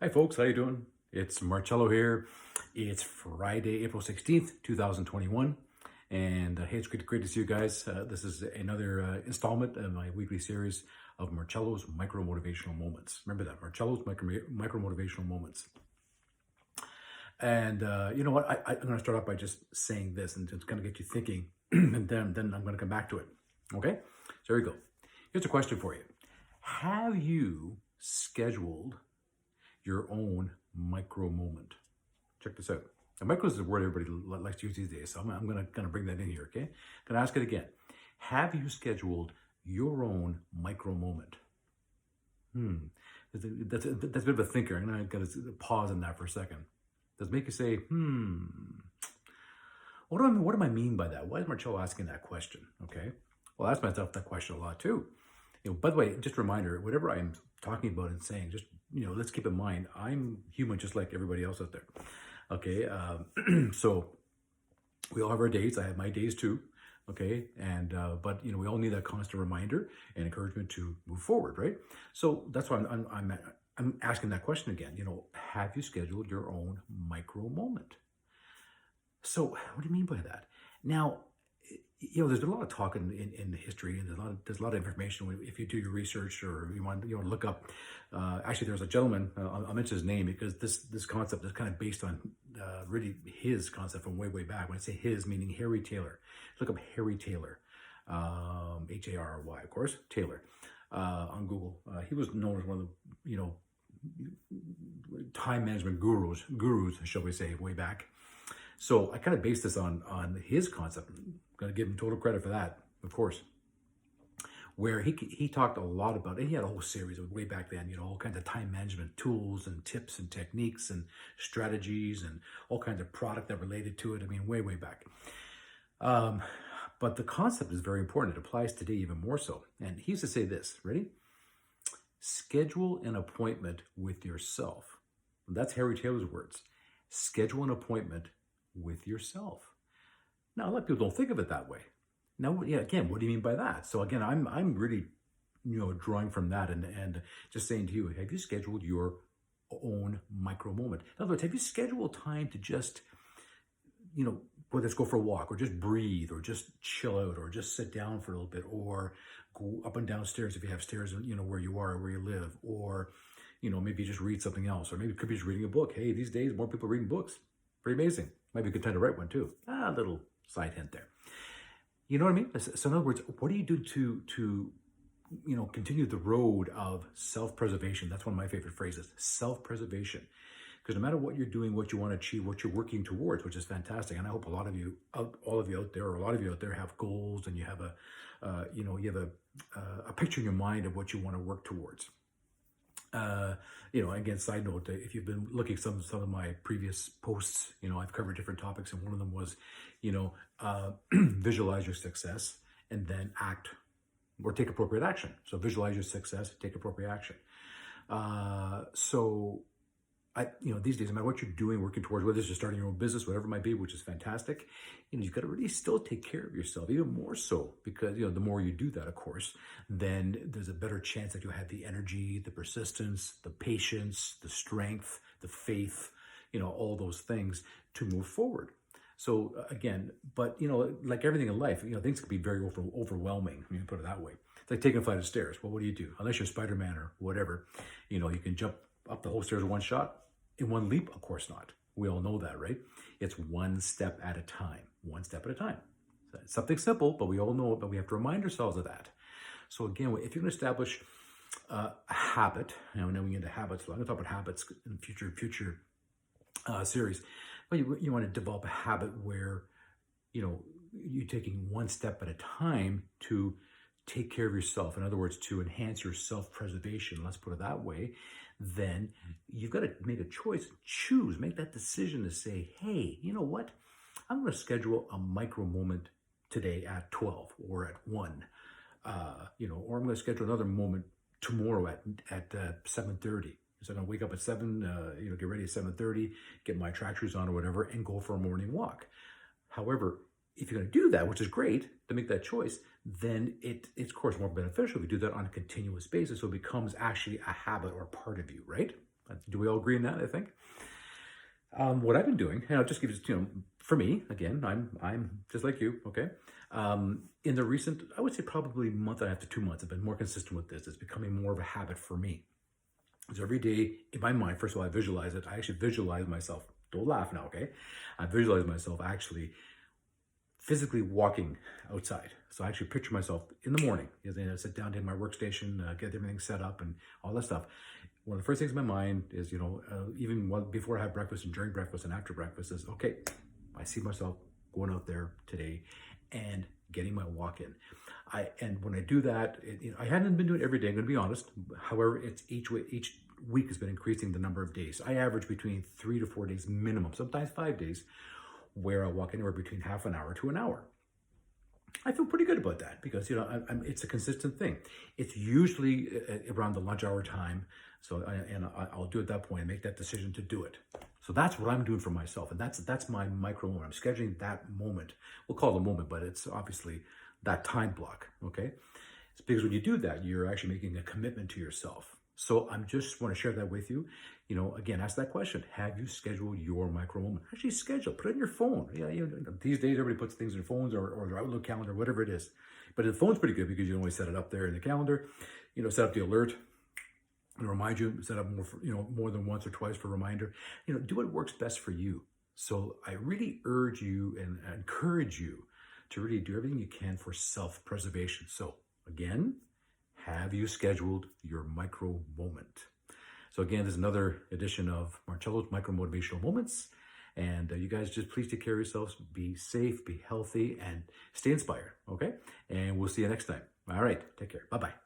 Hi folks, how you doing? It's Marcello here. It's Friday, April 16th, 2021. And hey, it's great to see you guys. This is another installment of my weekly series of Marcello's Micro Motivational Moments. Remember that, Marcello's Micro Motivational Moments. And you know what? I'm going to start off by just saying this and it's going to get you thinking, and then I'm going to come back to it. Okay? So here we go. Here's a question for you. Have you scheduled your own micro moment? Check this out. Now, micro is the word everybody likes to use these days, so I'm going to bring that in here, okay? I'm going to ask it again. Have you scheduled your own micro moment? That's a bit of a thinker. I'm going to pause on that for a second. Does it make you say, what do I mean by that? Why is Marcello asking that question, okay? Well, I ask myself that question a lot too. By the way, just a reminder, whatever I'm talking about and saying, just, let's keep in mind, I'm human just like everybody else out there. Okay. So we all have our days. I have my days too. Okay. And, but we all need that constant reminder and encouragement to move forward. Right. So that's why I'm asking that question again. Have you scheduled your own micro moment? So what do you mean by that? Now, there's been a lot of talk in history, and there's a lot of information. If you do your research or you want to look up, actually, there's a gentleman. I'll mention his name because this concept is kind of based on really his concept from way back. When I say his, meaning Harry Taylor. Look up Harry Taylor, Harry, of course, Taylor, on Google. He was known as one of the time management gurus, shall we say, way back. So I kind of based this on his concept. I'm going to give him total credit for that, of course. Where he talked a lot about it. He had a whole series of way back then, all kinds of time management tools and tips and techniques and strategies and all kinds of product that related to it. I mean, way back. But the concept is very important. It applies today even more so. And he used to say this, ready? Schedule an appointment with yourself. That's Harry Taylor's words. Schedule an appointment with yourself. Now, a lot of people don't think of it that way. Now, again, what do you mean by that? So again, I'm really, drawing from that and just saying to you, have you scheduled your own micro moment? In other words, have you scheduled time to just, whether it's go for a walk or just breathe or just chill out or just sit down for a little bit or go up and down stairs if you have stairs, where you are, where you live, or, maybe just read something else, or maybe it could be just reading a book. Hey, these days, more people are reading books. Pretty amazing. Maybe a good time to write one too. A little side hint there. You know what I mean? So in other words, what do you do to continue the road of self-preservation? That's one of my favorite phrases, self-preservation. Because no matter what you're doing, what you want to achieve, what you're working towards, which is fantastic. And I hope all of you out there have goals and you have a picture in your mind of what you want to work towards. Again, side note, if you've been looking at some of my previous posts, I've covered different topics, and one of them was, visualize your success and then act or take appropriate action. So visualize your success, take appropriate action. These days, no matter what you're doing, working towards, whether it's just starting your own business, whatever it might be, which is fantastic, you've got to really still take care of yourself, even more so, because, the more you do that, of course, then there's a better chance that you'll have the energy, the persistence, the patience, the strength, the faith, all those things to move forward. So again, but, like everything in life, things can be very overwhelming. Put it that way. It's like taking a flight of stairs. Well, what do you do? Unless you're Spider-Man or whatever, you can jump up the whole stairs in one shot. In one leap? Of course not. We all know that, right? It's one step at a time. One step at a time. So it's something simple, but we all know it, but we have to remind ourselves of that. So again, if you're going to establish a habit, now we get into habits, so I'm going to talk about habits in future series, but you want to develop a habit where, you're taking one step at a time to take care of yourself. In other words, to enhance your self-preservation, let's put it that way. Then you've got to make a choice, make that decision to say, hey, you know what? I'm going to schedule a micro moment today at 12 or at 1, or I'm going to schedule another moment tomorrow at 7:30. So I'm going to wake up at 7, get ready at 7:30, get my track shoes on or whatever, and go for a morning walk. However, if you're going to do that, which is great to make that choice, then it's of course more beneficial if you do that on a continuous basis. So it becomes actually a habit or a part of you, right? Do we all agree on that, I think? What I've been doing, and I'll just give you, for me, again, I'm just like you, okay? In the recent, I would say probably month and a half to 2 months, I've been more consistent with this. It's becoming more of a habit for me. So every day in my mind, first of all, I visualize it. I actually visualize myself. Don't laugh now, okay? I visualize myself actually physically walking outside. So I actually picture myself in the morning. I sit down, take my workstation, get everything set up and all that stuff. One of the first things in my mind is, even before I have breakfast and during breakfast and after breakfast is, okay, I see myself going out there today and getting my walk in. And when I do that, I hadn't been doing it every day, I'm going to be honest. However, it's each week has been increasing the number of days. I average between 3 to 4 days minimum, sometimes 5 days, where I walk anywhere between half an hour to an hour. I feel pretty good about that because, it's a consistent thing. It's usually around the lunch hour time. So, I'll do it at that point and make that decision to do it. So that's what I'm doing for myself. And that's my micro moment. I'm scheduling that moment. We'll call it a moment, but it's obviously that time block. Okay. It's because when you do that, you're actually making a commitment to yourself. So I'm just want to share that with you. Again, ask that question. Have you scheduled your micro moment? Actually schedule, put it in your phone. Yeah, these days everybody puts things in their phones or their Outlook calendar, whatever it is. But the phone's pretty good because you can always set it up there in the calendar, set up the alert and remind you, set up more than once or twice for a reminder. Do what works best for you. So I really urge you and encourage you to really do everything you can for self-preservation. So again, have you scheduled your micro moment? So again, there's another edition of Marcello's Micro Motivational Moments. And you guys just please take care of yourselves. Be safe, be healthy, and stay inspired, okay? And we'll see you next time. All right, take care. Bye-bye.